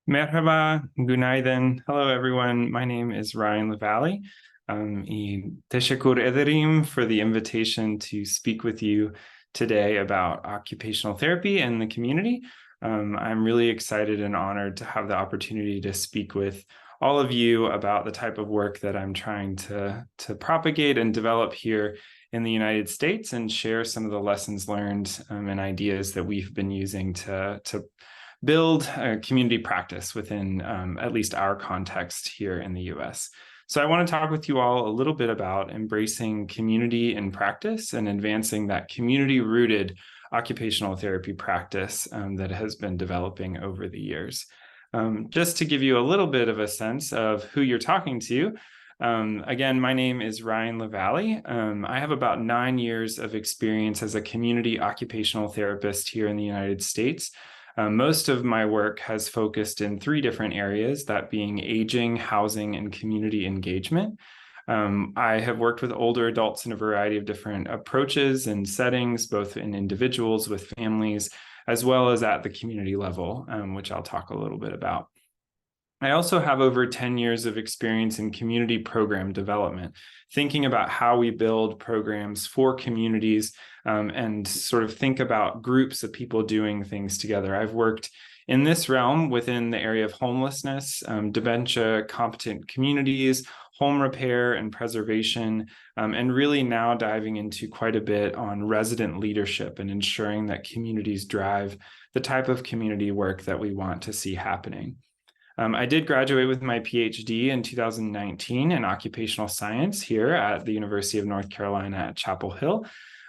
Merhaba, günaydın. Hello, everyone. My name is Ryan Lavalley. Teşekkür ederim for the invitation to speak with you today about occupational therapy and the community. I'm really excited and honored to have the opportunity to speak with all of you about the type of work that I'm trying to propagate and develop here in the United States and share some of the lessons learned and ideas that we've been using to build a community practice within at least our context here in the US. So I want to talk with you all a little bit about embracing community in practice and advancing that community-rooted occupational therapy practice that has been developing over the years. Just to give you a little bit of a sense of who you're talking to, again, my name is Ryan Lavalley. I have about 9 years of experience as a community occupational therapist here in the United States. Most of my work has focused in 3 different areas, that being aging, housing, and community engagement. I have worked with older adults in a variety of different approaches and settings, both in individuals, with families, as well as at the community level, which I'll talk a little bit about. I also have over 10 years of experience in community program development, thinking about how we build programs for communities and sort of think about groups of people doing things together. I've worked in this realm within the area of homelessness, dementia, competent communities, home repair and preservation, and really now diving into quite a bit on resident leadership and ensuring that communities drive the type of community work that we want to see happening. I did graduate with my PhD in 2019 in occupational science here at the University of North Carolina at Chapel Hill.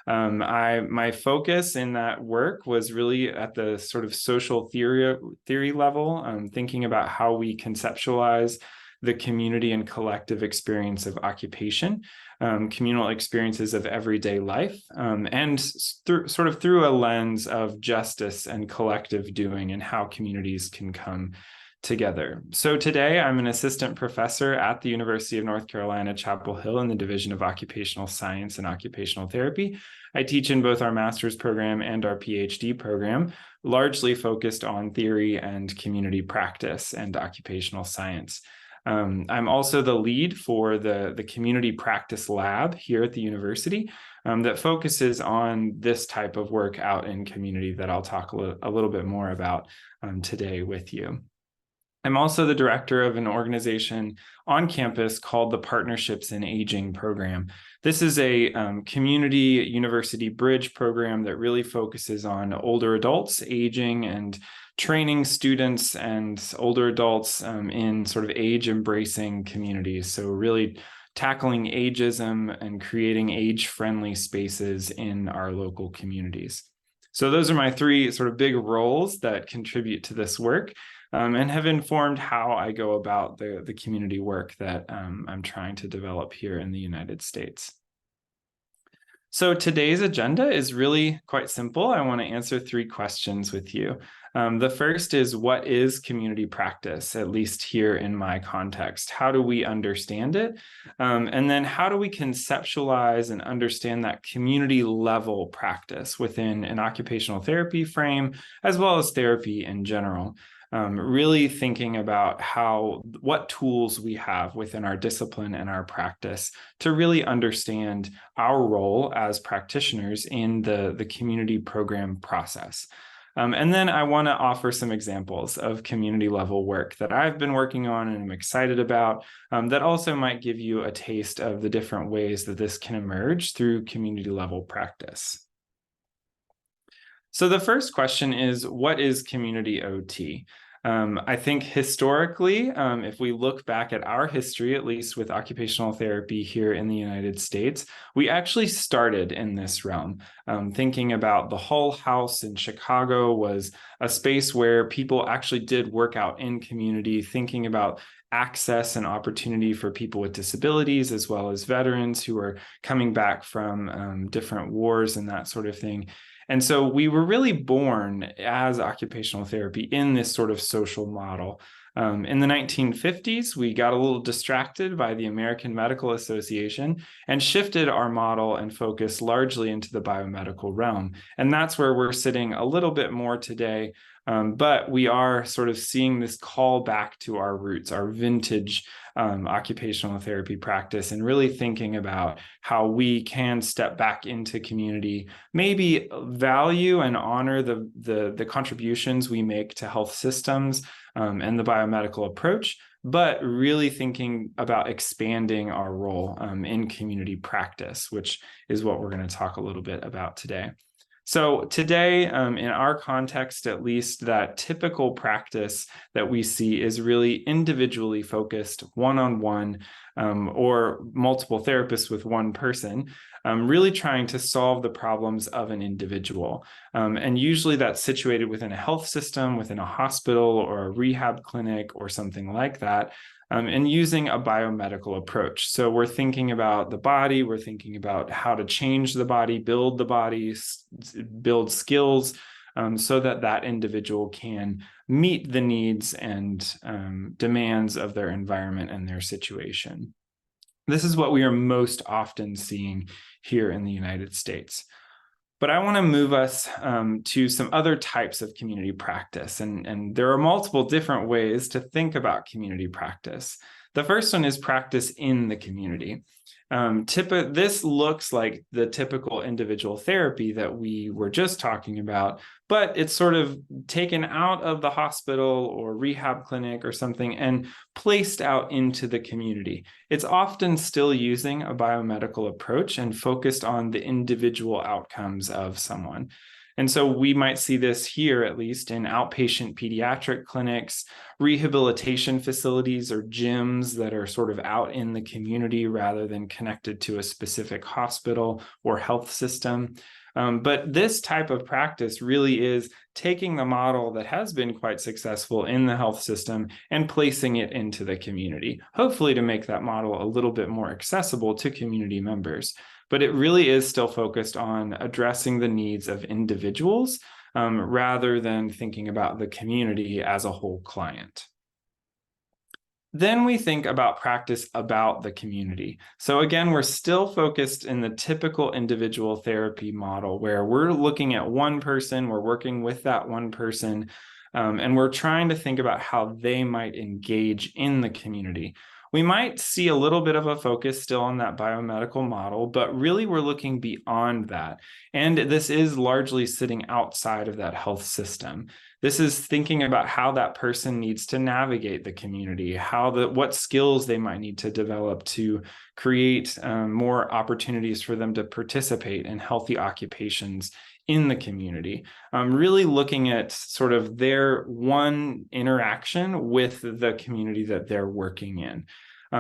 My focus in that work was really at the sort of social theory level, thinking about how we conceptualize the community and collective experience of occupation, communal experiences of everyday life, and through a lens of justice and collective doing and how communities can come together. So today I'm an assistant professor at the University of North Carolina, Chapel Hill in the Division of Occupational Science and Occupational Therapy. I teach in both our master's program and our PhD program, largely focused on theory and community practice and occupational science. I'm also the lead for the Community Practice Lab here at the university that focuses on this type of work out in community that I'll talk a little bit more about today with you. I'm also the director of an organization on campus called the Partnerships in Aging program. This is a community university bridge program that really focuses on older adults aging and training students and older adults in sort of age-embracing communities. So really tackling ageism and creating age-friendly spaces in our local communities. So those are my 3 sort of big roles that contribute to this work. And have informed how I go about the community work that I'm trying to develop here in the United States. So today's agenda is really quite simple. I want to answer 3 questions with you. The first is, what is community practice, at least here in my context? How do we understand it? And then how do we conceptualize and understand that community level practice within an occupational therapy frame, as well as therapy in general? Really thinking about what tools we have within our discipline and our practice to really understand our role as practitioners in the community program process. And then I want to offer some examples of community level work that I've been working on and I'm excited about that also might give you a taste of the different ways that this can emerge through community level practice. So the first question is, what is community OT? I think historically, if we look back at our history, at least with occupational therapy here in the United States, we actually started in this realm. Thinking about the Hull House in Chicago was a space where people actually did work out in community, thinking about access and opportunity for people with disabilities, as well as veterans who are coming back from different wars and that sort of thing. And so we were really born as occupational therapy in this sort of social model. In the 1950s, we got a little distracted by the American Medical Association and shifted our model and focus largely into the biomedical realm. And that's where we're sitting a little bit more today, But we are sort of seeing this call back to our roots, our vintage occupational therapy practice, and really thinking about how we can step back into community, maybe value and honor the contributions we make to health systems and the biomedical approach, but really thinking about expanding our role in community practice, which is what we're going to talk a little bit about today. So today, in our context, at least, that typical practice that we see is really individually focused, one-on-one, or multiple therapists with one person, really trying to solve the problems of an individual. And usually that's situated within a health system, within a hospital or a rehab clinic or something like that. And using a biomedical approach. So we're thinking about the body, we're thinking about how to change the body, build skills, so that that individual can meet the needs and demands of their environment and their situation. This is what we are most often seeing here in the United States. But I want to move us to some other types of community practice. And there are multiple different ways to think about community practice. The first one is practice in the community. This looks like the typical individual therapy that we were just talking about, but it's sort of taken out of the hospital or rehab clinic or something and placed out into the community. It's often still using a biomedical approach and focused on the individual outcomes of someone. And so we might see this here, at least in outpatient pediatric clinics, rehabilitation facilities or gyms that are sort of out in the community rather than connected to a specific hospital or health system. But this type of practice really is taking the model that has been quite successful in the health system and placing it into the community, hopefully to make that model a little bit more accessible to community members. But it really is still focused on addressing the needs of individuals rather than thinking about the community as a whole client. Then we think about practice about the community. So again, we're still focused in the typical individual therapy model where we're looking at one person, we're working with that one person, and we're trying to think about how they might engage in the community. We might see a little bit of a focus still on that biomedical model, but really we're looking beyond that. And this is largely sitting outside of that health system. This is thinking about how that person needs to navigate the community, what skills they might need to develop to create more opportunities for them to participate in healthy occupations in the community. Really looking at sort of their one interaction with the community that they're working in.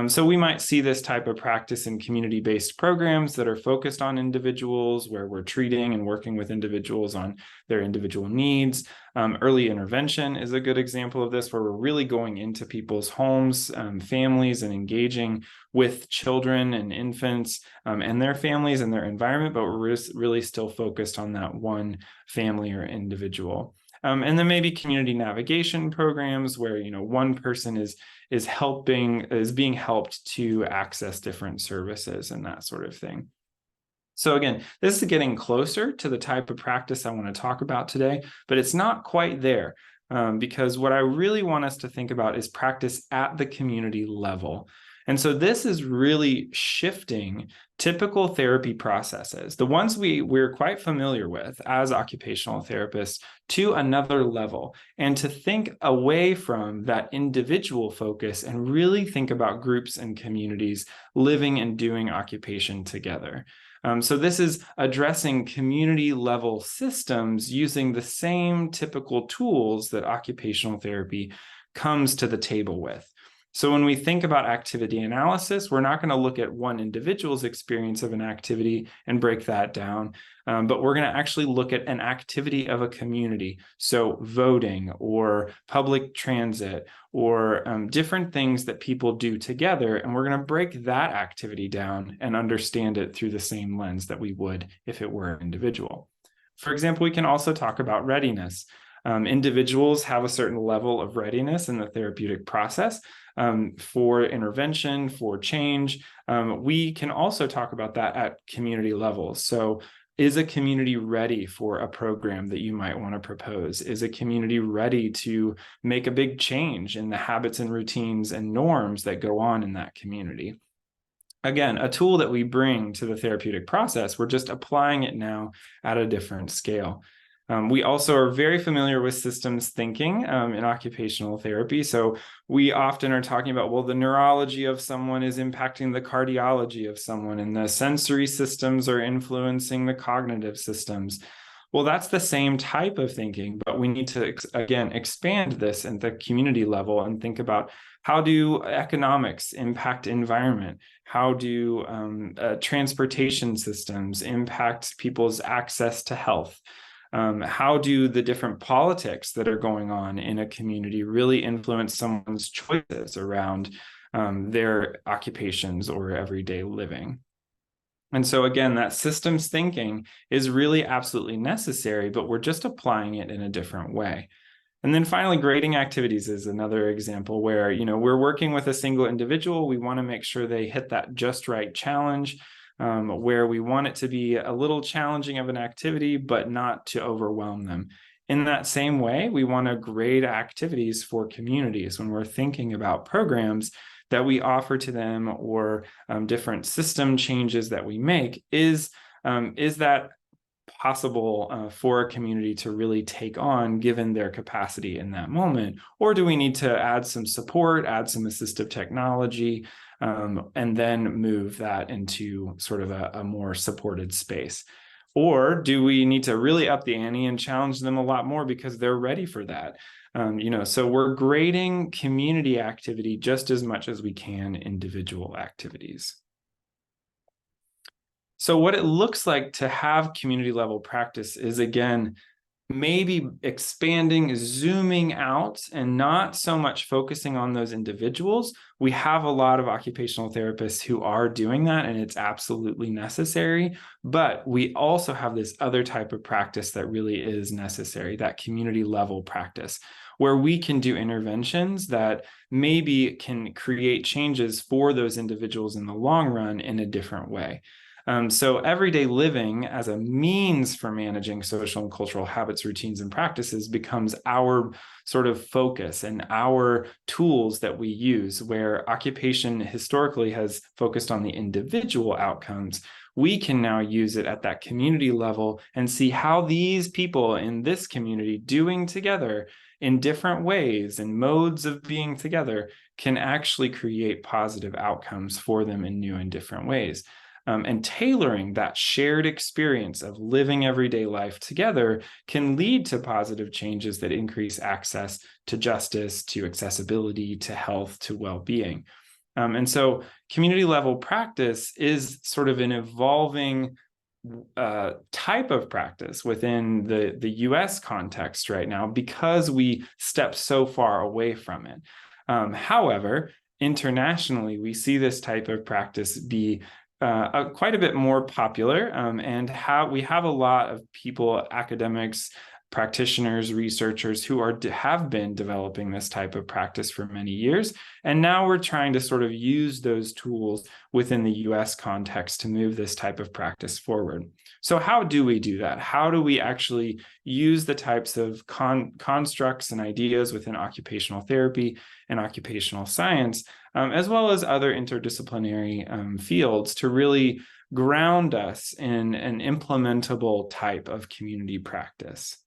So we might see this type of practice in community-based programs that are focused on individuals, where we're treating and working with individuals on their individual needs. Early intervention is a good example of this, where we're really going into people's homes, families, and engaging with children and infants and their families and their environment, but we're really still focused on that one family or individual. And then maybe community navigation programs where, one person is being helped to access different services and that sort of thing. So again, this is getting closer to the type of practice I want to talk about today, but it's not quite there because what I really want us to think about is practice at the community level. And so this is really shifting typical therapy processes, the ones we're quite familiar with as occupational therapists, to another level, and to think away from that individual focus and really think about groups and communities living and doing occupation together. So this is addressing community level systems using the same typical tools that occupational therapy comes to the table with. So when we think about activity analysis, we're not going to look at one individual's experience of an activity and break that down, but we're going to actually look at an activity of a community. So voting or public transit or different things that people do together, and we're going to break that activity down and understand it through the same lens that we would if it were an individual. For example, we can also talk about readiness. Individuals have a certain level of readiness in the therapeutic process for intervention, for change. We can also talk about that at community levels. So Is a community ready for a program that you might want to propose? Is a community ready to make a big change in the habits and routines and norms that go on in that community? Again, a tool that we bring to the therapeutic process, we're just applying it now at a different scale. We also are very familiar with systems thinking in occupational therapy. So we often are talking about, well, the neurology of someone is impacting the cardiology of someone, and the sensory systems are influencing the cognitive systems. Well, that's the same type of thinking, but we need to, again, expand this at the community level and think about, how do economics impact environment? How do transportation systems impact people's access to health? How do the different politics that are going on in a community really influence someone's choices around their occupations or everyday living? And so again, that systems thinking is really absolutely necessary, but we're just applying it in a different way. And then finally, grading activities is another example where, we're working with a single individual. We want to make sure they hit that just right challenge, where we want it to be a little challenging of an activity, but not to overwhelm them. In that same way, we want to grade activities for communities when we're thinking about programs that we offer to them, or different system changes that we make. Is that possible for a community to really take on, given their capacity in that moment? Or do we need to add some support, add some assistive technology, and then move that into sort of a more supported space? Or do we need to really up the ante and challenge them a lot more because they're ready for that? So we're grading community activity just as much as we can individual activities. So what it looks like to have community level practice is, again, maybe expanding, zooming out, and not so much focusing on those individuals. We have a lot of occupational therapists who are doing that, and it's absolutely necessary. But we also have this other type of practice that really is necessary, that community level practice, where we can do interventions that maybe can create changes for those individuals in the long run in a different way. So everyday living as a means for managing social and cultural habits, routines, and practices becomes our sort of focus and our tools that we use. Where occupation historically has focused on the individual outcomes, we can now use it at that community level and see how these people in this community doing together in different ways and modes of being together can actually create positive outcomes for them in new and different ways. And tailoring that shared experience of living everyday life together can lead to positive changes that increase access to justice, to accessibility, to health, to well-being. And so community level practice is sort of an evolving type of practice within the US context right now, because we step so far away from it. However, internationally, we see this type of practice be quite a bit more popular, and we have a lot of people, academics, practitioners, researchers who have been developing this type of practice for many years. And now we're trying to sort of use those tools within the US context to move this type of practice forward. So how do we do that? How do we actually use the types of constructs and ideas within occupational therapy and occupational science, as well as other interdisciplinary fields, to really ground us in an implementable type of community practice?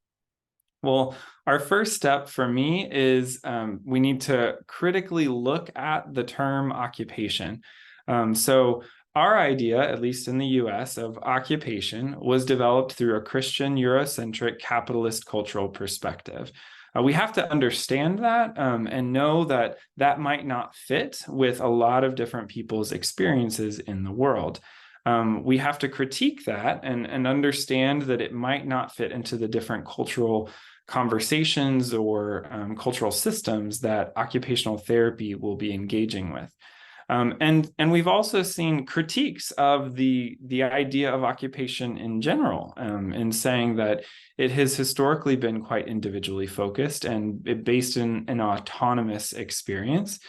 Well, our first step for me is we need to critically look at the term occupation. So our idea, at least in the US, of occupation was developed through a Christian, Eurocentric, capitalist cultural perspective. We have to understand that and know that that might not fit with a lot of different people's experiences in the world. We have to critique that and understand that it might not fit into the different cultural conversations or cultural systems that occupational therapy will be engaging with. And we've also seen critiques of the idea of occupation in general, in saying that it has historically been quite individually focused and based in an autonomous experience.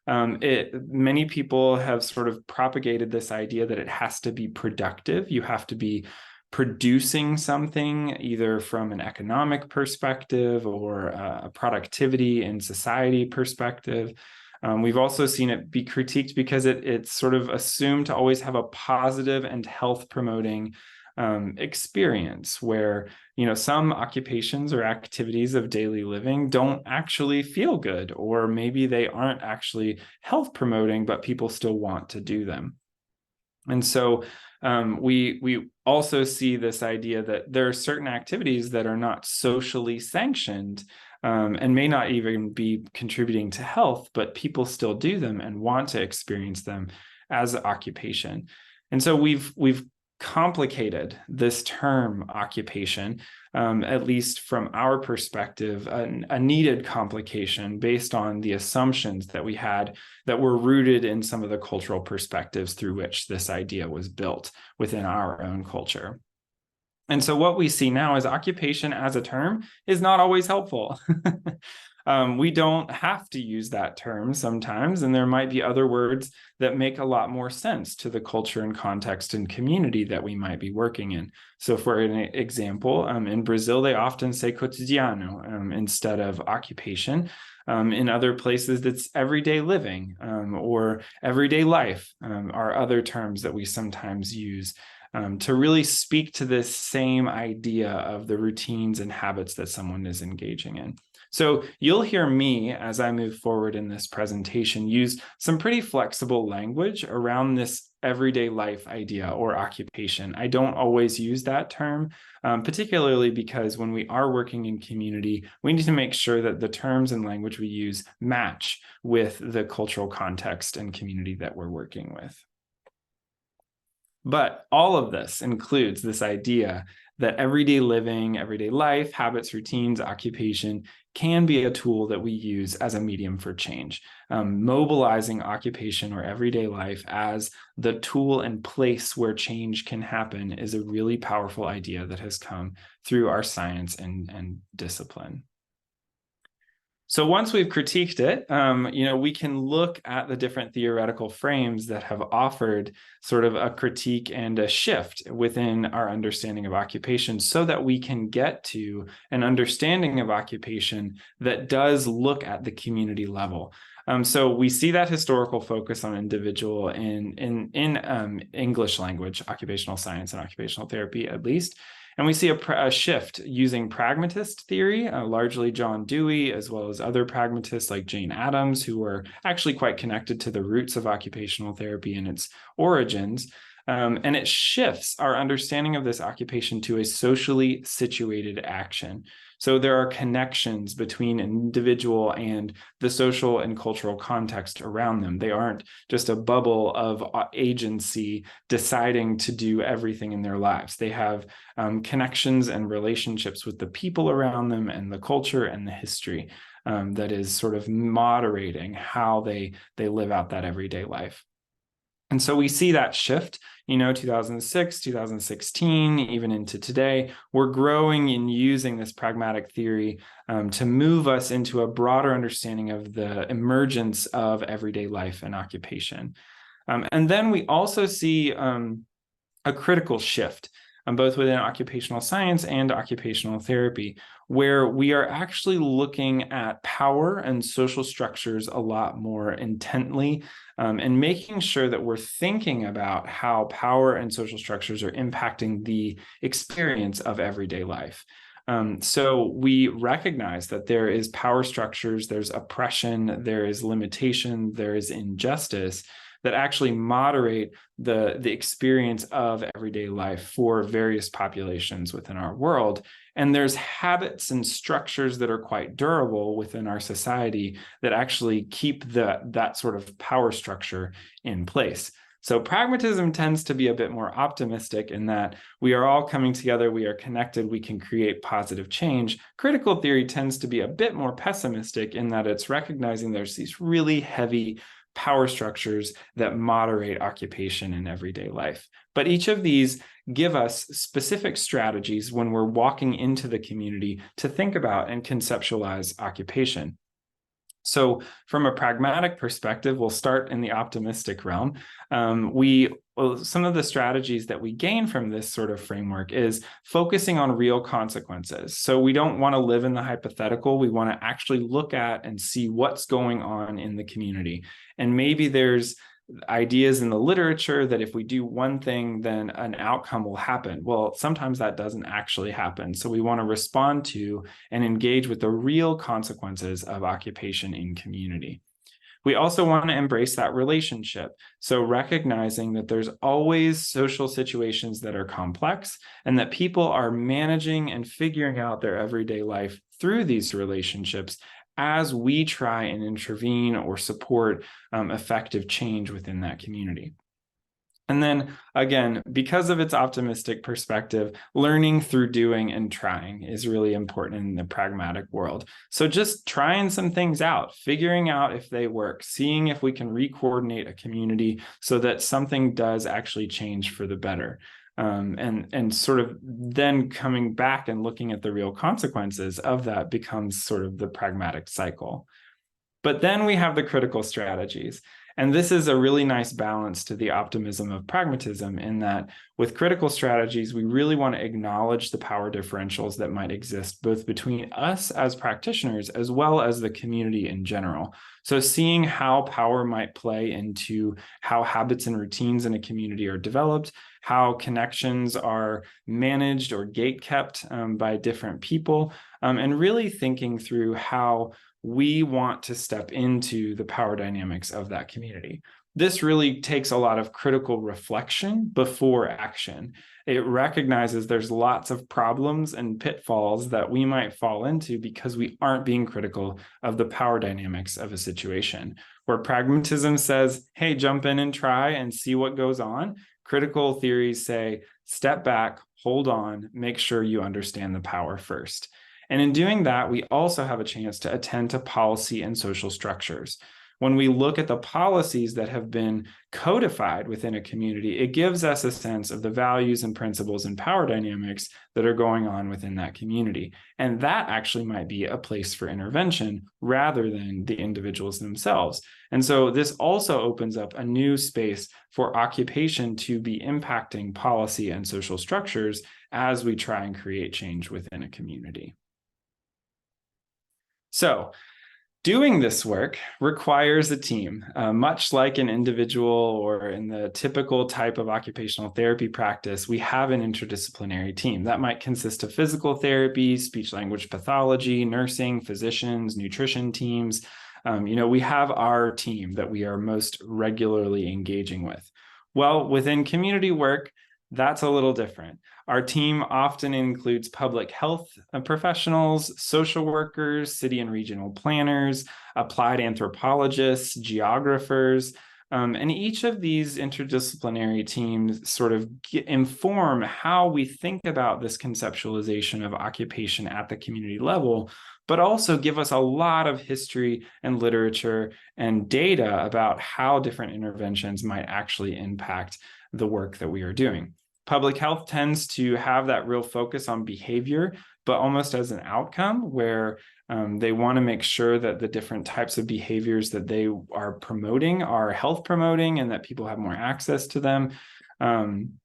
Many people have sort of propagated this idea that it has to be productive. You have to be producing something, either from an economic perspective or a productivity and society perspective. We've also seen it be critiqued because it's sort of assumed to always have a positive and health promoting experience, where some occupations or activities of daily living don't actually feel good, or maybe they aren't actually health promoting, but people still want to do them. And so we also see this idea that there are certain activities that are not socially sanctioned and may not even be contributing to health, but people still do them and want to experience them as an occupation. And so we've complicated this term occupation, at least from our perspective, a needed complication based on the assumptions that we had that were rooted in some of the cultural perspectives through which this idea was built within our own culture. And so what we see now is occupation as a term is not always helpful. We don't have to use that term sometimes, and there might be other words that make a lot more sense to the culture and context and community that we might be working in. So for an example, in Brazil, they often say cotidiano instead of occupation. In other places, it's everyday living or everyday life are other terms that we sometimes use to really speak to this same idea of the routines and habits that someone is engaging in. So you'll hear me, as I move forward in this presentation, use some pretty flexible language around this everyday life idea or occupation. I don't always use that term, particularly because when we are working in community, we need to make sure that the terms and language we use match with the cultural context and community that we're working with. But all of this includes this idea that everyday living, everyday life, habits, routines, occupation can be a tool that we use as a medium for change. Mobilizing occupation or everyday life as the tool and place where change can happen is a really powerful idea that has come through our science and discipline. So once we've critiqued it, we can look at the different theoretical frames that have offered sort of a critique and a shift within our understanding of occupation so that we can get to an understanding of occupation that does look at the community level. So we see that historical focus on individual in English language, occupational science and occupational therapy, at least. And we see a shift using pragmatist theory, largely John Dewey, as well as other pragmatists like Jane Addams, who were actually quite connected to the roots of occupational therapy and its origins. And it shifts our understanding of this occupation to a socially situated action. So there are connections between an individual and the social and cultural context around them. They aren't just a bubble of agency deciding to do everything in their lives. They have connections and relationships with the people around them and the culture and the history that is sort of moderating how they live out that everyday life. And so we see that shift, 2006, 2016, even into today. We're growing in using this pragmatic theory to move us into a broader understanding of the emergence of everyday life and occupation. And then we also see a critical shift both within occupational science and occupational therapy, where we are actually looking at power and social structures a lot more intently and making sure that we're thinking about how power and social structures are impacting the experience of everyday life. So we recognize that there is power structures, there's oppression, there is limitation, there is injustice that actually moderate the experience of everyday life for various populations within our world. And there's habits and structures that are quite durable within our society that actually keep that sort of power structure in place. So pragmatism tends to be a bit more optimistic in that we are all coming together, we are connected, we can create positive change. Critical theory tends to be a bit more pessimistic in that it's recognizing there's these really heavy power structures that moderate occupation in everyday life. But each of these give us specific strategies when we're walking into the community to think about and conceptualize occupation. So from a pragmatic perspective, we'll start in the optimistic realm. We Well, some of the strategies that we gain from this sort of framework is focusing on real consequences. So we don't want to live in the hypothetical. We want to actually look at and see what's going on in the community. And maybe there's ideas in the literature that if we do one thing, then an outcome will happen. Well, sometimes that doesn't actually happen. So we want to respond to and engage with the real consequences of occupation in community. We also want to embrace that relationship. So recognizing that there's always social situations that are complex and that people are managing and figuring out their everyday life through these relationships as we try and intervene or support effective change within that community. And then again, because of its optimistic perspective, learning through doing and trying is really important in the pragmatic world. So just trying some things out, figuring out if they work, seeing if we can re-coordinate a community so that something does actually change for the better. And sort of then coming back and looking at the real consequences of that becomes sort of the pragmatic cycle. But then we have the critical strategies. And this is a really nice balance to the optimism of pragmatism in that with critical strategies, we really want to acknowledge the power differentials that might exist both between us as practitioners as well as the community in general. So seeing how power might play into how habits and routines in a community are developed, how connections are managed or gatekept by different people, and really thinking through how we want to step into the power dynamics of that community. This really takes a lot of critical reflection before action. It recognizes there's lots of problems and pitfalls that we might fall into because we aren't being critical of the power dynamics of a situation. Where pragmatism says, hey, jump in and try and see what goes on, critical theories say, step back, hold on, make sure you understand the power first. And in doing that, we also have a chance to attend to policy and social structures. When we look at the policies that have been codified within a community, it gives us a sense of the values and principles and power dynamics that are going on within that community. And that actually might be a place for intervention rather than the individuals themselves. And so this also opens up a new space for occupation to be impacting policy and social structures as we try and create change within a community. So doing this work requires a team, much like an individual or in the typical type of occupational therapy practice, we have an interdisciplinary team that might consist of physical therapy, speech language pathology, nursing, physicians, nutrition teams. We have our team that we are most regularly engaging with. Well, within community work, that's a little different. Our team often includes public health professionals, social workers, city and regional planners, applied anthropologists, geographers, and each of these interdisciplinary teams sort of inform how we think about this conceptualization of occupation at the community level, but also give us a lot of history and literature and data about how different interventions might actually impact the work that we are doing. Public health tends to have that real focus on behavior, but almost as an outcome where they want to make sure that the different types of behaviors that they are promoting are health promoting and that people have more access to them. And,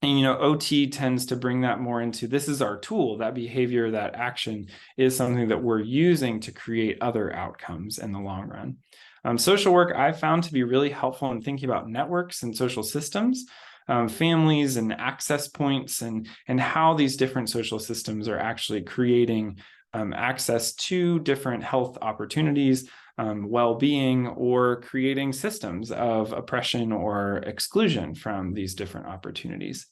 OT tends to bring that more into this is our tool, that behavior, that action is something that we're using to create other outcomes in the long run. Social work I've found to be really helpful in thinking about networks and social systems. Families and access points and how these different social systems are actually creating access to different health opportunities, well-being, or creating systems of oppression or exclusion from these different opportunities.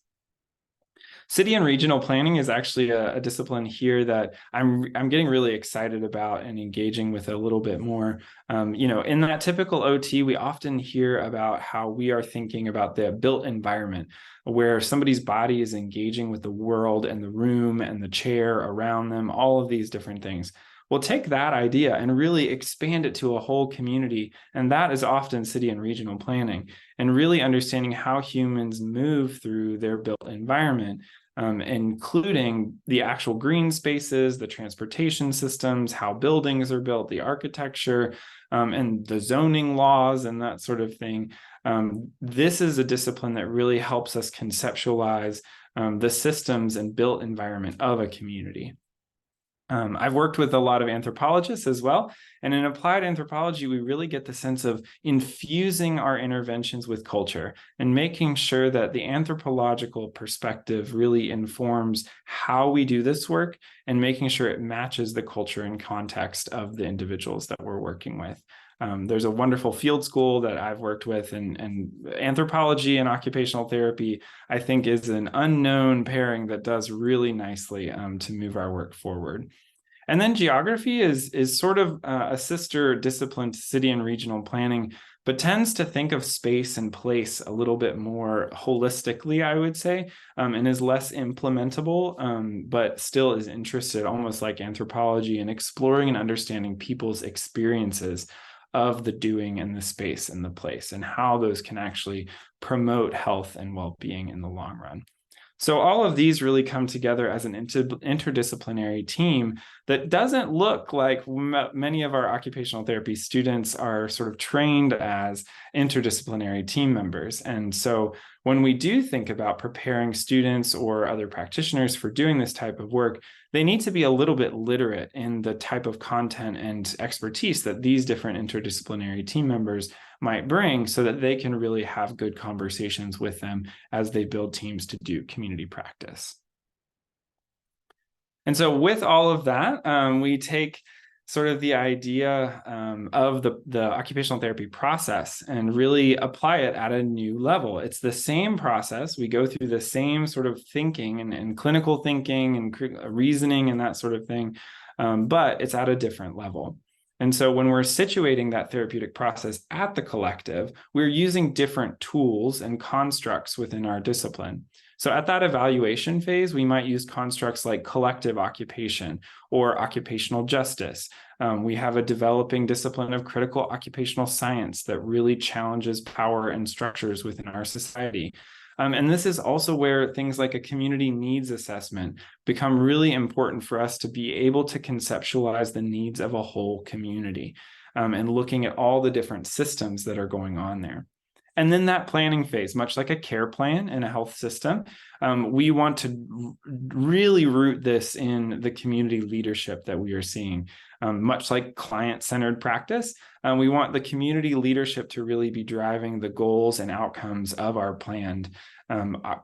City and regional planning is actually a discipline here that I'm getting really excited about and engaging with a little bit more. In that typical OT, we often hear about how we are thinking about the built environment where somebody's body is engaging with the world and the room and the chair around them, all of these different things. Well, take that idea and really expand it to a whole community. And that is often city and regional planning and really understanding how humans move through their built environment including the actual green spaces, the transportation systems, how buildings are built, the architecture, and the zoning laws and that sort of thing. This is a discipline that really helps us conceptualize the systems and built environment of a community. I've worked with a lot of anthropologists as well. And in applied anthropology, we really get the sense of infusing our interventions with culture and making sure that the anthropological perspective really informs how we do this work and making sure it matches the culture and context of the individuals that we're working with. There's a wonderful field school that I've worked with, and anthropology and occupational therapy, I think, is an unknown pairing that does really nicely to move our work forward. And then geography is sort of a sister discipline to city and regional planning, but tends to think of space and place a little bit more holistically, I would say, and is less implementable, but still is interested, almost like anthropology, in exploring and understanding people's experiences of the doing and the space and the place, and how those can actually promote health and well-being in the long run. So all of these really come together as an interdisciplinary team that doesn't look like many of our occupational therapy students are sort of trained as interdisciplinary team members. And so when we do think about preparing students or other practitioners for doing this type of work, they need to be a little bit literate in the type of content and expertise that these different interdisciplinary team members might bring, so that they can really have good conversations with them as they build teams to do community practice. And so with all of that, we take sort of the idea of the occupational therapy process and really apply it at a new level. It's the same process. We go through the same sort of thinking and clinical thinking and reasoning and that sort of thing, but it's at a different level. And so when we're situating that therapeutic process at the collective, we're using different tools and constructs within our discipline. So at that evaluation phase, we might use constructs like collective occupation or occupational justice. We have a developing discipline of critical occupational science that really challenges power and structures within our society. And this is also where things like a community needs assessment become really important for us to be able to conceptualize the needs of a whole community, and looking at all the different systems that are going on there. And then that planning phase, much like a care plan in a health system, we want to really root this in the community leadership that we are seeing. Much like client-centered practice, we want the community leadership to really be driving the goals and outcomes of our planned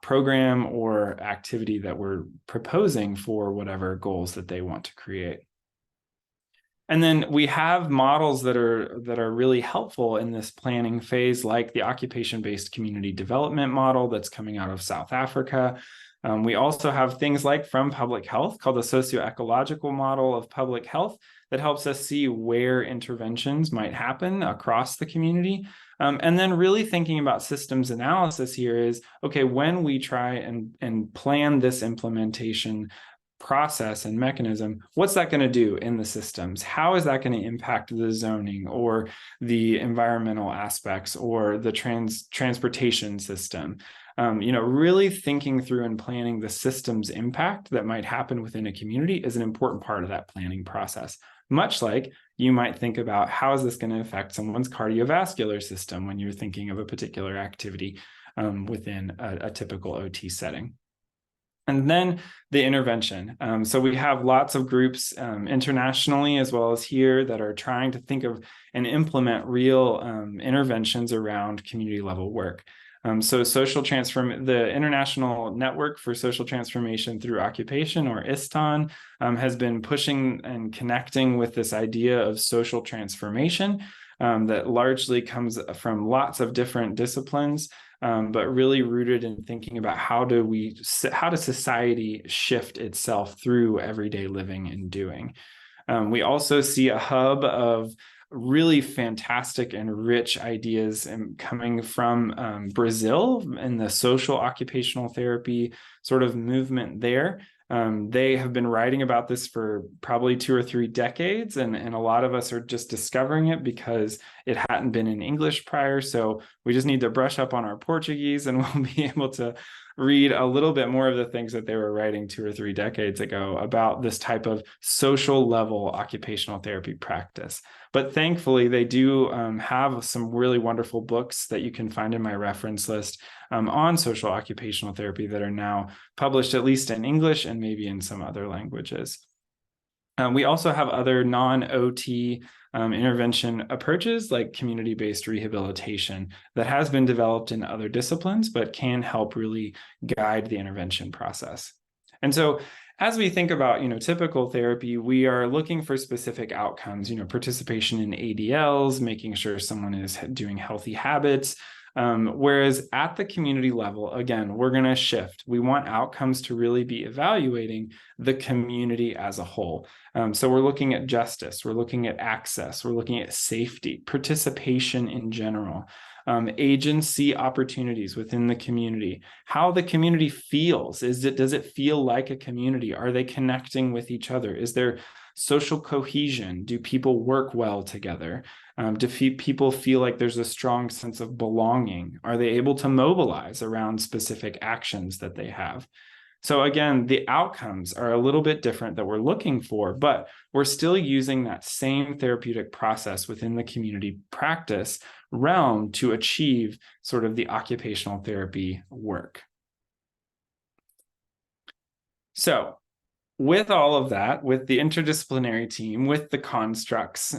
program or activity that we're proposing for whatever goals that they want to create. And then we have models that are really helpful in this planning phase, like the occupation-based community development model that's coming out of South Africa. We also have things like from public health called the socio-ecological model of public health that helps us see where interventions might happen across the community. And then really thinking about systems analysis here is, okay, when we try and plan this implementation process and mechanism, what's that going to do in the systems? How is that going to impact the zoning or the environmental aspects or the transportation system? Really thinking through and planning the systems impact that might happen within a community is an important part of that planning process. Much like you might think about how is this going to affect someone's cardiovascular system when you're thinking of a particular activity within a typical OT setting. And then the intervention. So we have lots of groups internationally as well as here that are trying to think of and implement real interventions around community level work. So the International Network for Social Transformation Through Occupation, or ISTON, has been pushing and connecting with this idea of social transformation that largely comes from lots of different disciplines, but really rooted in thinking about how does society shift itself through everyday living and doing. We also see a hub of really fantastic and rich ideas coming from Brazil and the social occupational therapy sort of movement there. They have been writing about this for probably 2 or 3 decades, and a lot of us are just discovering it because it hadn't been in English prior. So we just need to brush up on our Portuguese and we'll be able to read a little bit more of the things that they were writing 2 or 3 decades ago about this type of social level occupational therapy practice. But thankfully, they do have some really wonderful books that you can find in my reference list on social occupational therapy that are now published, at least in English and maybe in some other languages. We also have other non-OT intervention approaches like community-based rehabilitation that has been developed in other disciplines, but can help really guide the intervention process. And so as we think about, typical therapy, we are looking for specific outcomes, participation in ADLs, making sure someone is doing healthy habits. Whereas at the community level, again, we're going to shift. We want outcomes to really be evaluating the community as a whole. So we're looking at justice, we're looking at access, we're looking at safety, participation in general, agency opportunities within the community, how the community feels. Does it feel like a community? Are they connecting with each other? Is there social cohesion? Do people work well together? Do people feel like there's a strong sense of belonging? Are they able to mobilize around specific actions that they have? So again, the outcomes are a little bit different that we're looking for, but we're still using that same therapeutic process within the community practice realm to achieve sort of the occupational therapy work. So with all of that, with the interdisciplinary team, with the constructs,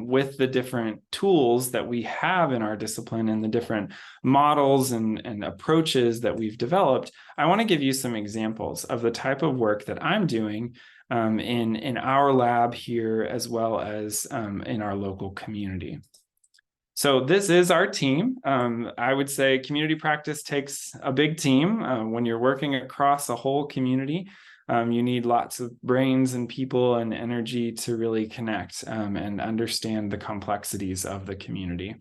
with the different tools that we have in our discipline and the different models and approaches that we've developed, I want to give you some examples of the type of work that I'm doing in our lab here, as well as in our local community. So this is our team. I would say community practice takes a big team. When you're working across a whole community, you need lots of brains and people and energy to really connect and understand the complexities of the community.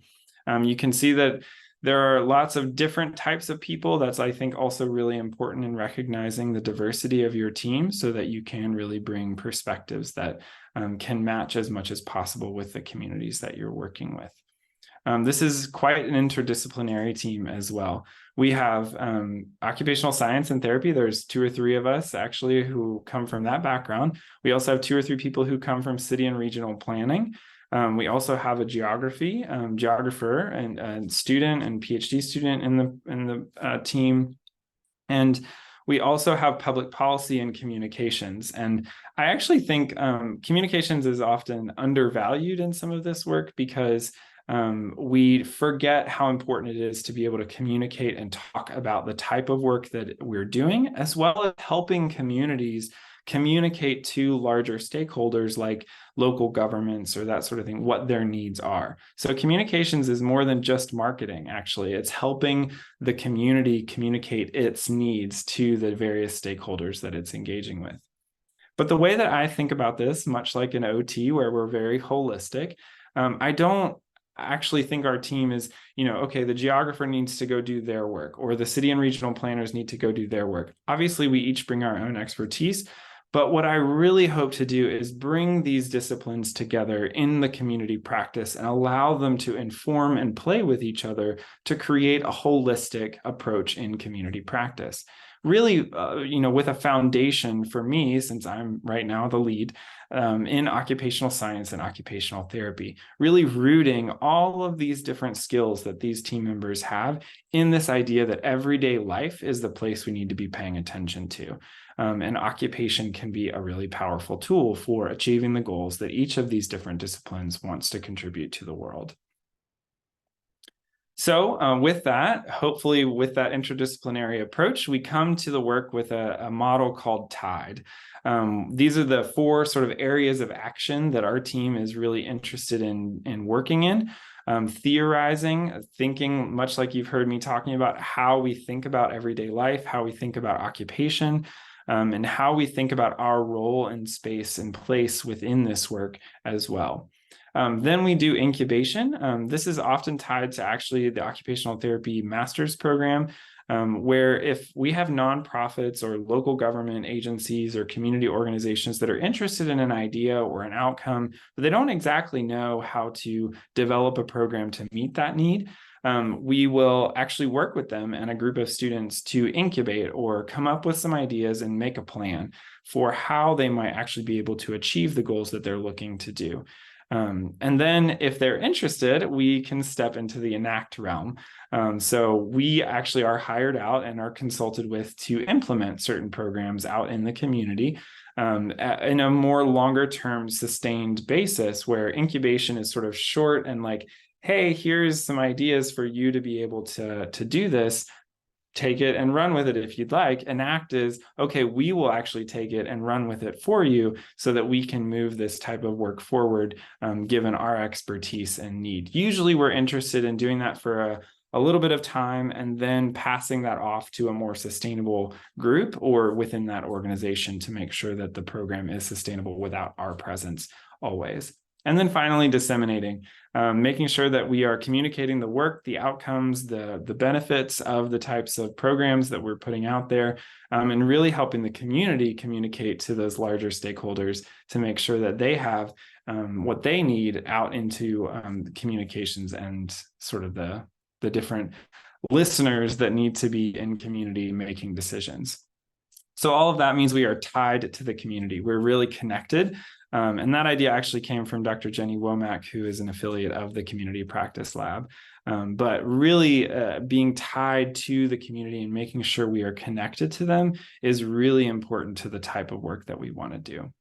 You can see that there are lots of different types of people. That's, I think, also really important in recognizing the diversity of your team so that you can really bring perspectives that can match as much as possible with the communities that you're working with. This is quite an interdisciplinary team as well. We have occupational science and therapy. There's 2 or 3 of us actually who come from that background. We also have 2 or 3 people who come from city and regional planning. We also have a geographer and student and PhD student in the team. And we also have public policy and communications. And I actually think communications is often undervalued in some of this work because we forget how important it is to be able to communicate and talk about the type of work that we're doing, as well as helping communities communicate to larger stakeholders like local governments or that sort of thing, what their needs are. So communications is more than just marketing, actually. It's helping the community communicate its needs to the various stakeholders that it's engaging with. But the way that I think about this, much like in OT, where we're very holistic, I don't actually think our team is, okay, the geographer needs to go do their work, or the city and regional planners need to go do their work. Obviously, we each bring our own expertise, but what I really hope to do is bring these disciplines together in the community practice and allow them to inform and play with each other to create a holistic approach in community practice. Really, with a foundation for me, since I'm right now the lead, in occupational science and occupational therapy, really rooting all of these different skills that these team members have in this idea that everyday life is the place we need to be paying attention to. And occupation can be a really powerful tool for achieving the goals that each of these different disciplines wants to contribute to the world. So with that, hopefully with that interdisciplinary approach, we come to the work with a model called TIDE. These are the 4 sort of areas of action that our team is really interested in working in. Theorizing, thinking, much like you've heard me talking about how we think about everyday life, how we think about occupation, and how we think about our role and space and place within this work as well. Then we do incubation. This is often tied to actually the occupational therapy master's program, where if we have nonprofits or local government agencies or community organizations that are interested in an idea or an outcome, but they don't exactly know how to develop a program to meet that need, we will actually work with them and a group of students to incubate or come up with some ideas and make a plan for how they might actually be able to achieve the goals that they're looking to do. And then if they're interested, we can step into the enact realm. So we actually are hired out and are consulted with to implement certain programs out in the community in a more longer term sustained basis, where incubation is sort of short and like, hey, here's some ideas for you to be able to do this. Take it and run with it if you'd like. Enact is, okay, we will actually take it and run with it for you so that we can move this type of work forward, given our expertise and need. Usually we're interested in doing that for a little bit of time and then passing that off to a more sustainable group or within that organization to make sure that the program is sustainable without our presence always. And then finally, disseminating, making sure that we are communicating the work, the outcomes, the benefits of the types of programs that we're putting out there, and really helping the community communicate to those larger stakeholders to make sure that they have what they need out into communications and sort of the different listeners that need to be in community making decisions. So all of that means we are tied to the community. We're really connected. And that idea actually came from Dr. Jenny Womack, who is an affiliate of the Community Practice Lab. But really being tied to the community and making sure we are connected to them is really important to the type of work that we want to do.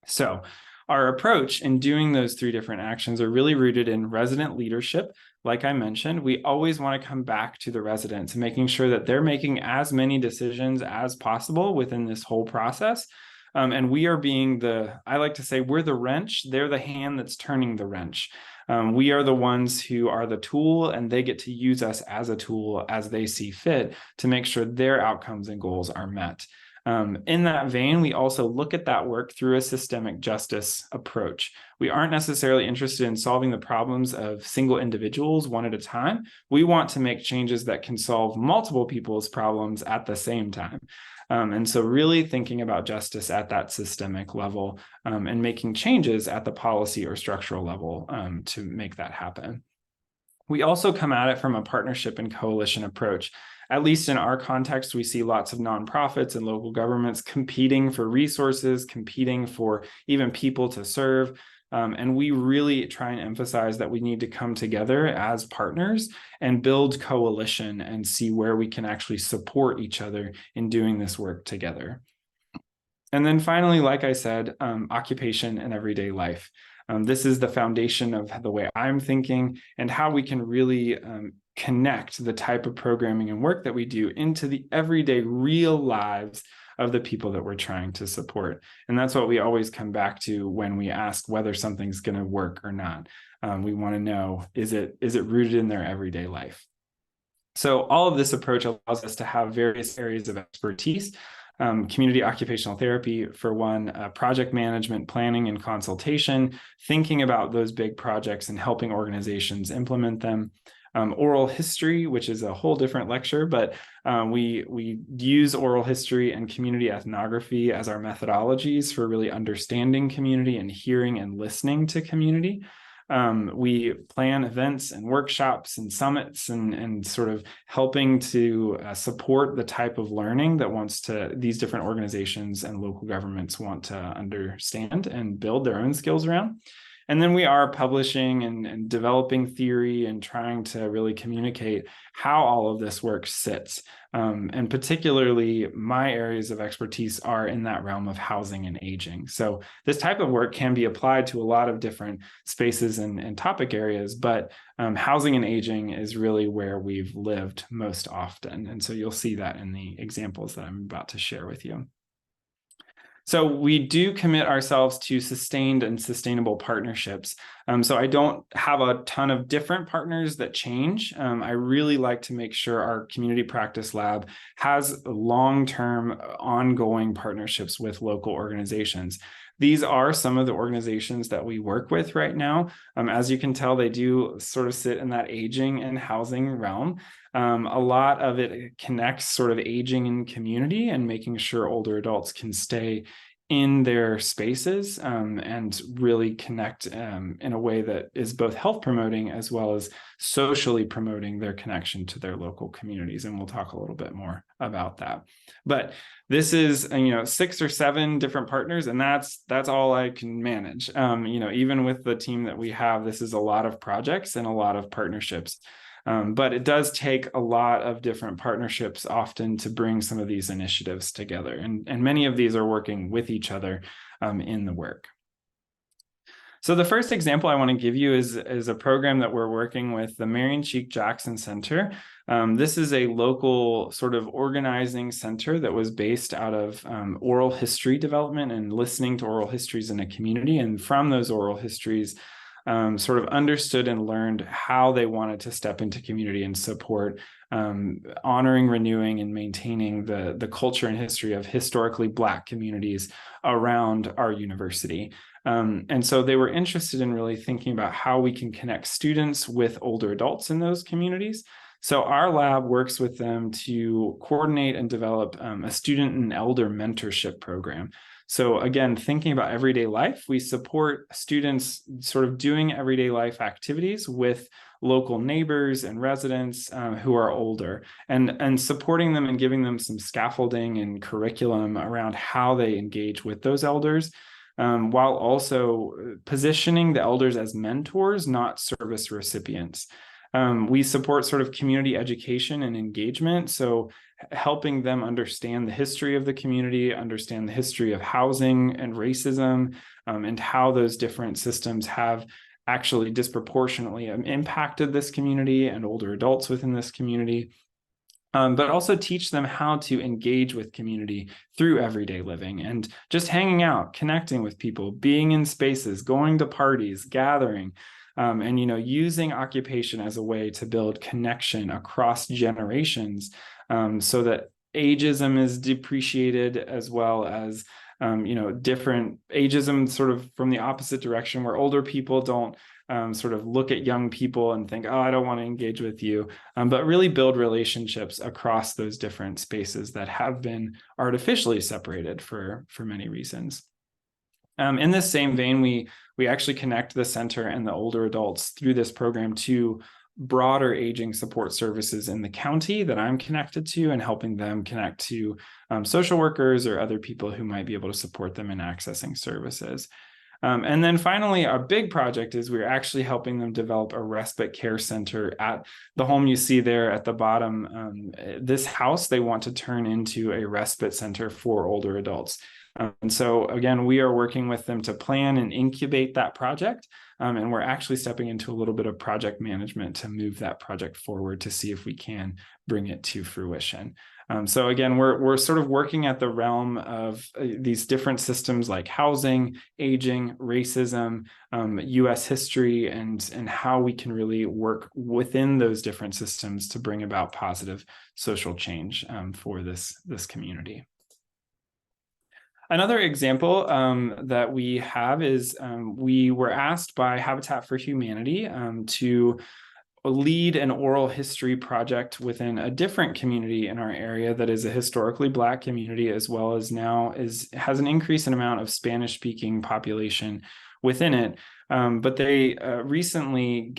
So our approach in doing those three different actions are really rooted in resident leadership. Like I mentioned, we always want to come back to the residents and making sure that they're making as many decisions as possible within this whole process. And we are being I like to say, we're the wrench, they're the hand that's turning the wrench. We are the ones who are the tool, and they get to use us as a tool as they see fit to make sure their outcomes and goals are met. In that vein, we also look at that work through a systemic justice approach. We aren't necessarily interested in solving the problems of single individuals one at a time. We want to make changes that can solve multiple people's problems at the same time. And so really thinking about justice at that systemic level and making changes at the policy or structural level to make that happen. We also come at it from a partnership and coalition approach. At least in our context, we see lots of nonprofits and local governments competing for resources, competing for even people to serve. And we really try and emphasize that we need to come together as partners and build coalition and see where we can actually support each other in doing this work together. And then finally, like I said, occupation and everyday life. This is the foundation of the way I'm thinking and how we can really connect the type of programming and work that we do into the everyday real lives of the people that we're trying to support. And that's what we always come back to when we ask whether something's going to work or not. We want to know, is it rooted in their everyday life? So all of this approach allows us to have various areas of expertise. Community occupational therapy, for one, project management, planning, and consultation, thinking about those big projects and helping organizations implement them. Oral history, which is a whole different lecture, but we use oral history and community ethnography as our methodologies for really understanding community and hearing and listening to community. We plan events and workshops and summits and sort of helping to support the type of learning that these different organizations and local governments want to understand and build their own skills around. And then we are publishing and developing theory and trying to really communicate how all of this work sits. And particularly my areas of expertise are in that realm of housing and aging. So this type of work can be applied to a lot of different spaces and topic areas, but housing and aging is really where we've lived most often. And so you'll see that in the examples that I'm about to share with you. So we do commit ourselves to sustained and sustainable partnerships. So I don't have a ton of different partners that change. I really like to make sure our community practice lab has long-term ongoing partnerships with local organizations. these are some of the organizations that we work with right now. As you can tell, they do sort of sit in that aging and housing realm. A lot of it connects sort of aging in community and making sure older adults can stay in their spaces and really connect in a way that is both health promoting as well as socially promoting their connection to their local communities. And we'll talk a little bit more about that. But this is, 6 or 7 different partners, and that's all I can manage. Even with the team that we have, this is a lot of projects and a lot of partnerships. But it does take a lot of different partnerships often to bring some of these initiatives together. And many of these are working with each other in the work. So the first example I want to give you is a program that we're working with the Marion Cheek Jackson Center. This is a local sort of organizing center that was based out of oral history development and listening to oral histories in a community. And from those oral histories, sort of understood and learned how they wanted to step into community and support honoring, renewing, and maintaining the culture and history of historically Black communities around our university. And so they were interested in really thinking about how we can connect students with older adults in those communities. So our lab works with them to coordinate and develop a student and elder mentorship program. So again, thinking about everyday life, we support students sort of doing everyday life activities with local neighbors and residents who are older, and supporting them and giving them some scaffolding and curriculum around how they engage with those elders, while also positioning the elders as mentors, not service recipients. We support sort of community education and engagement. So helping them understand the history of the community, understand the history of housing and racism, and how those different systems have actually disproportionately impacted this community and older adults within this community. But also teach them how to engage with community through everyday living and just hanging out, connecting with people, being in spaces, going to parties, gathering, and using occupation as a way to build connection across generations, so that ageism is depreciated, as well as different ageism sort of from the opposite direction, where older people don't sort of look at young people and think, oh, I don't want to engage with you, but really build relationships across those different spaces that have been artificially separated for many reasons. In this same vein, we actually connect the center and the older adults through this program to broader aging support services in the county that I'm connected to, and helping them connect to social workers or other people who might be able to support them in accessing services. And then finally, our big project is we're actually helping them develop a respite care center at the home you see there at the bottom. This house they want to turn into a respite center for older adults. And so again, we are working with them to plan and incubate that project. And we're actually stepping into a little bit of project management to move that project forward to see if we can bring it to fruition. So again, we're sort of working at the realm of these different systems like housing, aging, racism, US history, and how we can really work within those different systems to bring about positive social change for this community. Another example that we have is we were asked by Habitat for Humanity to lead an oral history project within a different community in our area that is a historically Black community, as well as now has an increasing amount of Spanish-speaking population within it. But they recently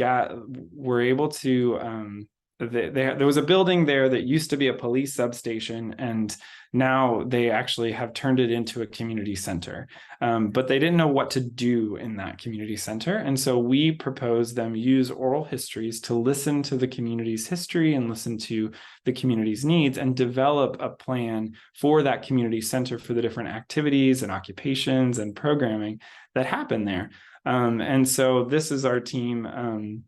were able to there was a building there that used to be a police substation, and now they actually have turned it into a community center. But they didn't know what to do in that community center. And so we proposed them use oral histories to listen to the community's history and listen to the community's needs, and develop a plan for that community center for the different activities and occupations and programming that happen there. And so this is our team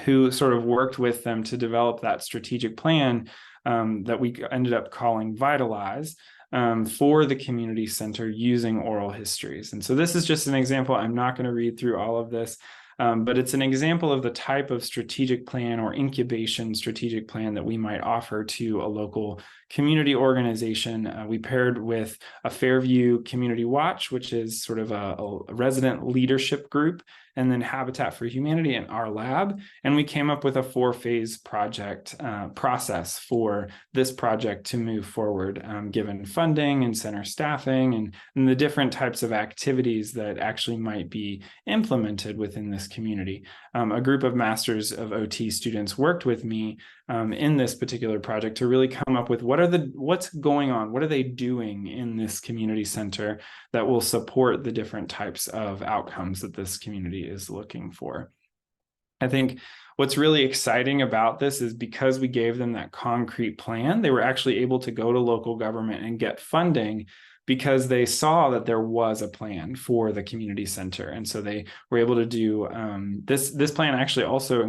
who sort of worked with them to develop that strategic plan that we ended up calling Vitalize for the community center using oral histories. And so this is just an example. I'm not going to read through all of this, But it's an example of the type of strategic plan or incubation strategic plan that we might offer to a local community organization. We paired with a Fairview Community Watch, which is sort of a resident leadership group, and then Habitat for Humanity and our lab. And we came up with a 4-phase project process for this project to move forward, given funding and center staffing and the different types of activities that actually might be implemented within this community. A group of Masters of OT students worked with me in this particular project to really come up with what's going on, what are they doing in this community center that will support the different types of outcomes that this community is looking for. I think what's really exciting about this is because we gave them that concrete plan, they were actually able to go to local government and get funding because they saw that there was a plan for the community center. And so they were able to do this plan actually also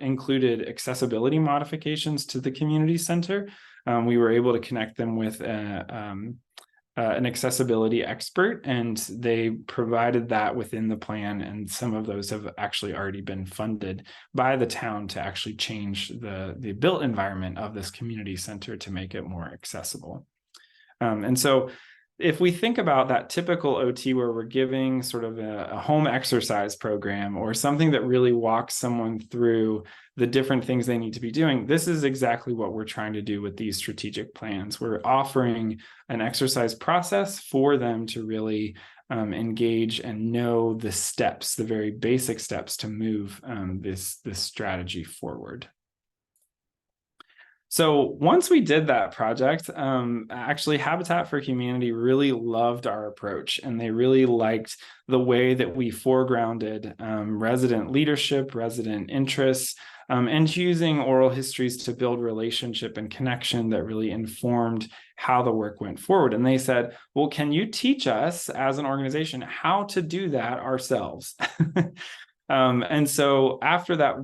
included accessibility modifications to the community center. We were able to connect them with an accessibility expert, and they provided that within the plan. And some of those have actually already been funded by the town to actually change the built environment of this community center to make it more accessible. And so if we think about that typical OT where we're giving sort of a home exercise program or something that really walks someone through the different things they need to be doing, this is exactly what we're trying to do with these strategic plans. We're offering an exercise process for them to really engage and know the steps, the very basic steps to move this strategy forward. So once we did that project, actually Habitat for Humanity really loved our approach, and they really liked the way that we foregrounded resident leadership, resident interests, and using oral histories to build relationship and connection that really informed how the work went forward. And they said, well, can you teach us as an organization how to do that ourselves? And so after that,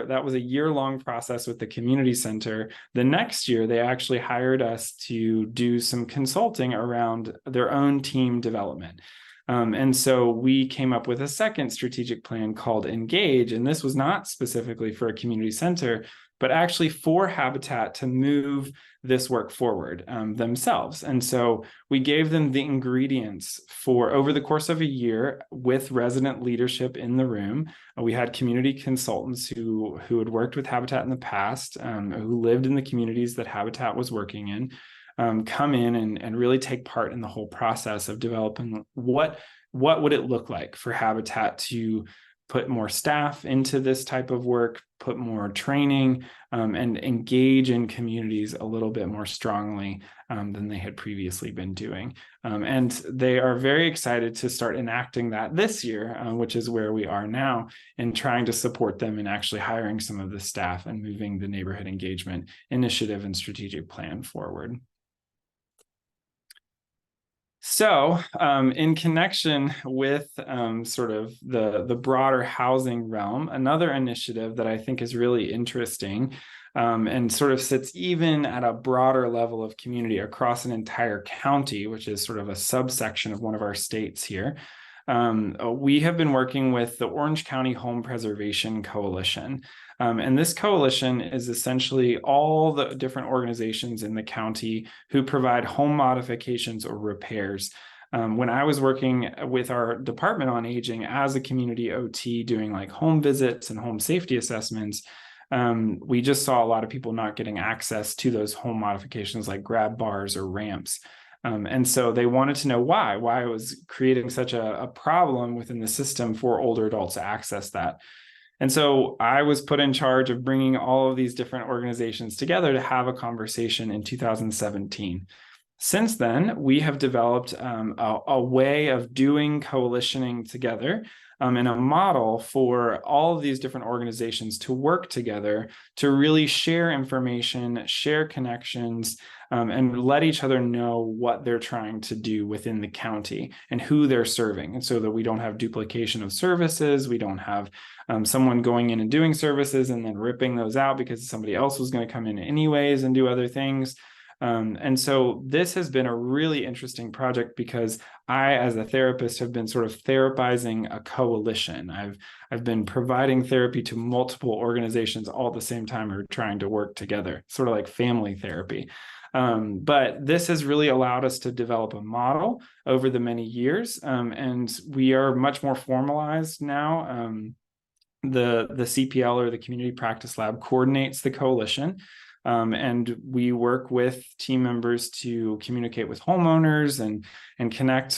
that was a year-long process with the community center. The next year, they actually hired us to do some consulting around their own team development. And so we came up with a second strategic plan called Engage. And this was not specifically for a community center, but actually for Habitat to move this work forward themselves. And so we gave them the ingredients for over the course of a year with resident leadership in the room. We had community consultants who had worked with Habitat in the past, who lived in the communities that Habitat was working in, come in and really take part in the whole process of developing what would it look like for Habitat to put more staff into this type of work, put more training, and engage in communities a little bit more strongly than they had previously been doing. And they are very excited to start enacting that this year, which is where we are now, in trying to support them in actually hiring some of the staff and moving the neighborhood engagement initiative and strategic plan forward. So in connection with sort of the broader housing realm, another initiative that I think is really interesting and sort of sits even at a broader level of community across an entire county, which is sort of a subsection of one of our states here. We have been working with the Orange County Home Preservation Coalition. And this coalition is essentially all the different organizations in the county who provide home modifications or repairs. When I was working with our Department on Aging as a community OT doing like home visits and home safety assessments, we just saw a lot of people not getting access to those home modifications like grab bars or ramps. And so they wanted to know why it was creating such a problem within the system for older adults to access that. And so I was put in charge of bringing all of these different organizations together to have a conversation in 2017. Since then, we have developed a way of doing coalitioning together and a model for all of these different organizations to work together to really share information, share connections, and let each other know what they're trying to do within the county and who they're serving. And so that we don't have duplication of services, we don't have someone going in and doing services and then ripping those out because somebody else was going to come in anyways and do other things. And so this has been a really interesting project because I, as a therapist, have been sort of therapizing a coalition. I've been providing therapy to multiple organizations all at the same time who are trying to work together, sort of like family therapy. But this has really allowed us to develop a model over the many years, and we are much more formalized now. The CPL, or the Community Practice Lab, coordinates the coalition. And we work with team members to communicate with homeowners and connect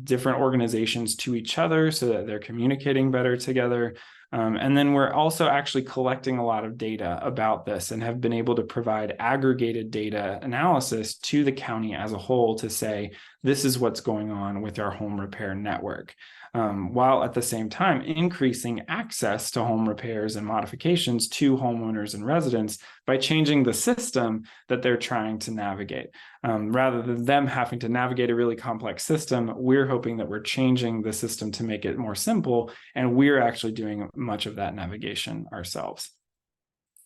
different organizations to each other so that they're communicating better together. And then we're also actually collecting a lot of data about this and have been able to provide aggregated data analysis to the county as a whole to say, this is what's going on with our home repair network. While at the same time increasing access to home repairs and modifications to homeowners and residents by changing the system that they're trying to navigate. Rather than them having to navigate a really complex system, we're hoping that we're changing the system to make it more simple, and we're actually doing much of that navigation ourselves.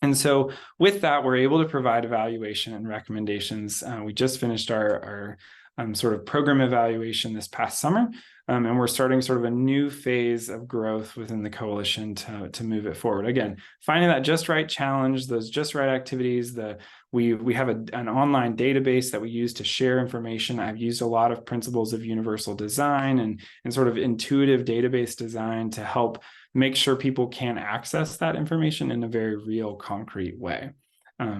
And so with that, we're able to provide evaluation and recommendations. We just finished our sort of program evaluation this past summer, and we're starting sort of a new phase of growth within the coalition to move it forward. Again, finding that just right challenge, those just right activities. We have an online database that we use to share information. I've used a lot of principles of universal design and sort of intuitive database design to help make sure people can access that information in a very real, concrete way.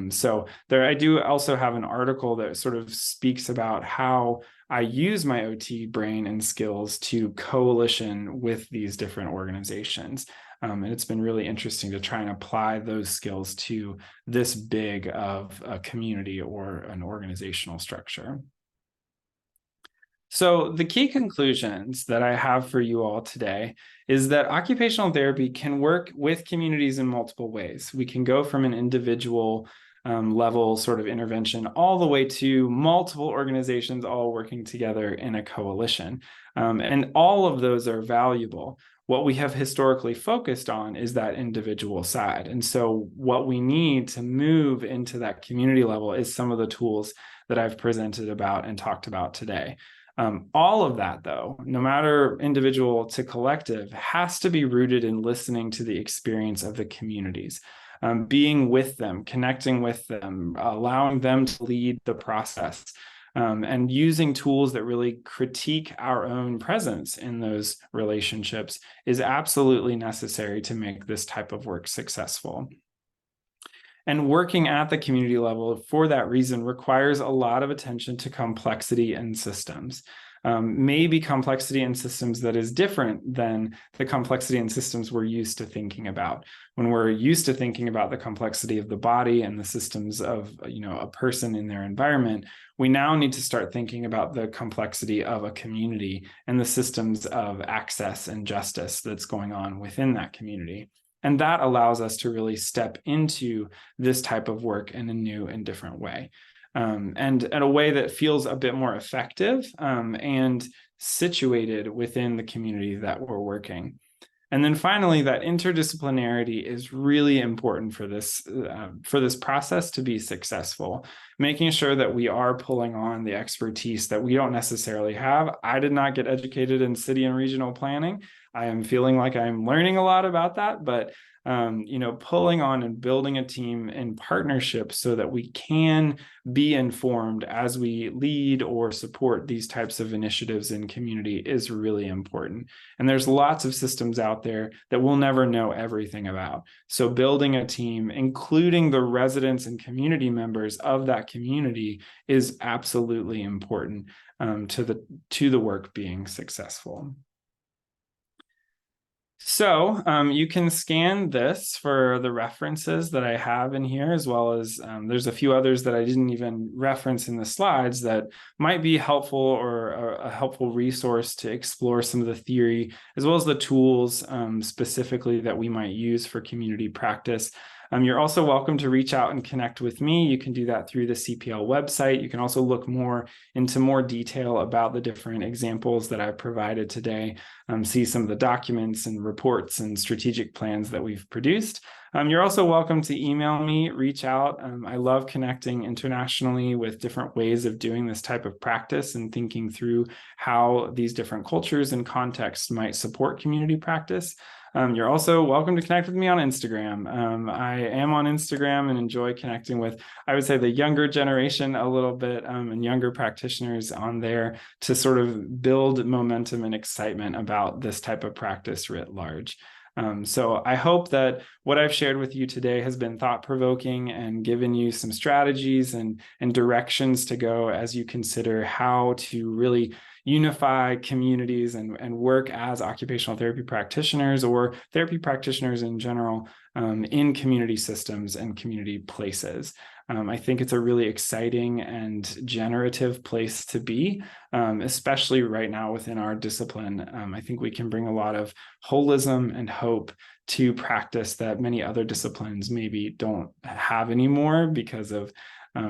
So I do also have an article that sort of speaks about how I use my OT brain and skills to coalition with these different organizations. And it's been really interesting to try and apply those skills to this big of a community or an organizational structure. So the key conclusions that I have for you all today is that occupational therapy can work with communities in multiple ways. We can go from an individual level sort of intervention all the way to multiple organizations all working together in a coalition. And all of those are valuable. What we have historically focused on is that individual side. And so what we need to move into that community level is some of the tools that I've presented about and talked about today. All of that, though, no matter individual to collective, has to be rooted in listening to the experience of the communities, being with them, connecting with them, allowing them to lead the process, and using tools that really critique our own presence in those relationships is absolutely necessary to make this type of work successful. And working at the community level for that reason requires a lot of attention to complexity in systems. Maybe complexity in systems that is different than the complexity in systems we're used to thinking about. When we're used to thinking about the complexity of the body and the systems of a person in their environment, we now need to start thinking about the complexity of a community and the systems of access and justice that's going on within that community. And that allows us to really step into this type of work in a new and different way. And in a way that feels a bit more effective and situated within the community that we're working. And then finally, that interdisciplinarity is really important for this process to be successful, making sure that we are pulling on the expertise that we don't necessarily have. I did not get educated in city and regional planning. I am feeling like I'm learning a lot about that, but pulling on and building a team in partnership so that we can be informed as we lead or support these types of initiatives in community is really important. And there's lots of systems out there that we'll never know everything about. So building a team, including the residents and community members of that community, is absolutely important to the work being successful. So you can scan this for the references that I have in here, as well as there's a few others that I didn't even reference in the slides that might be helpful or a helpful resource to explore some of the theory, as well as the tools specifically that we might use for community practice. You're also welcome to reach out and connect with me. You can do that through the CPL website. You can also look more into more detail about the different examples that I've provided today, see some of the documents and reports and strategic plans that we've produced. You're also welcome to email me, reach out. I love connecting internationally with different ways of doing this type of practice and thinking through how these different cultures and contexts might support community practice. You're also welcome to connect with me on Instagram. I am on Instagram and enjoy connecting with, I would say, the younger generation a little bit, and younger practitioners on there to sort of build momentum and excitement about this type of practice writ large. So I hope that what I've shared with you today has been thought-provoking and given you some strategies and directions to go as you consider how to really unify communities and work as occupational therapy practitioners or therapy practitioners in general in community systems and community places. I think it's a really exciting and generative place to be, especially right now within our discipline. I think we can bring a lot of holism and hope to practice that many other disciplines maybe don't have anymore because of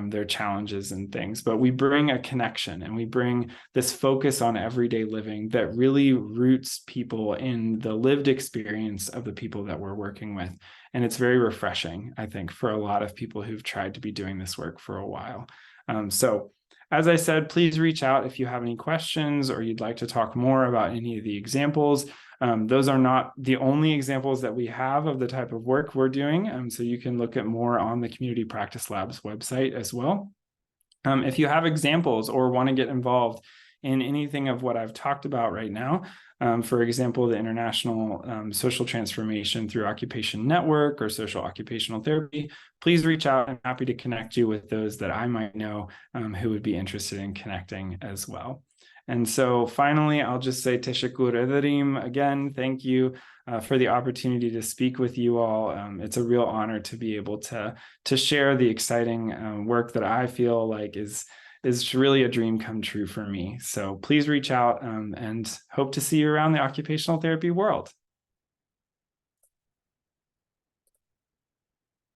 their challenges and things. But we bring a connection and we bring this focus on everyday living that really roots people in the lived experience of the people that we're working with. And it's very refreshing, I think, for a lot of people who've tried to be doing this work for a while. So as I said, please reach out if you have any questions or you'd like to talk more about any of the examples. Those are not the only examples that we have of the type of work we're doing. So you can look at more on the Community Practice Labs website as well. If you have examples or want to get involved in anything of what I've talked about right now, for example, the International Social Transformation through Occupation Network or Social Occupational Therapy, please reach out. I'm happy to connect you with those that I might know who would be interested in connecting as well. And so finally, I'll just say Teşekkür ederim. Again, thank you for the opportunity to speak with you all. It's a real honor to be able to share the exciting work that I feel like is really a dream come true for me. So please reach out and hope to see you around the occupational therapy world.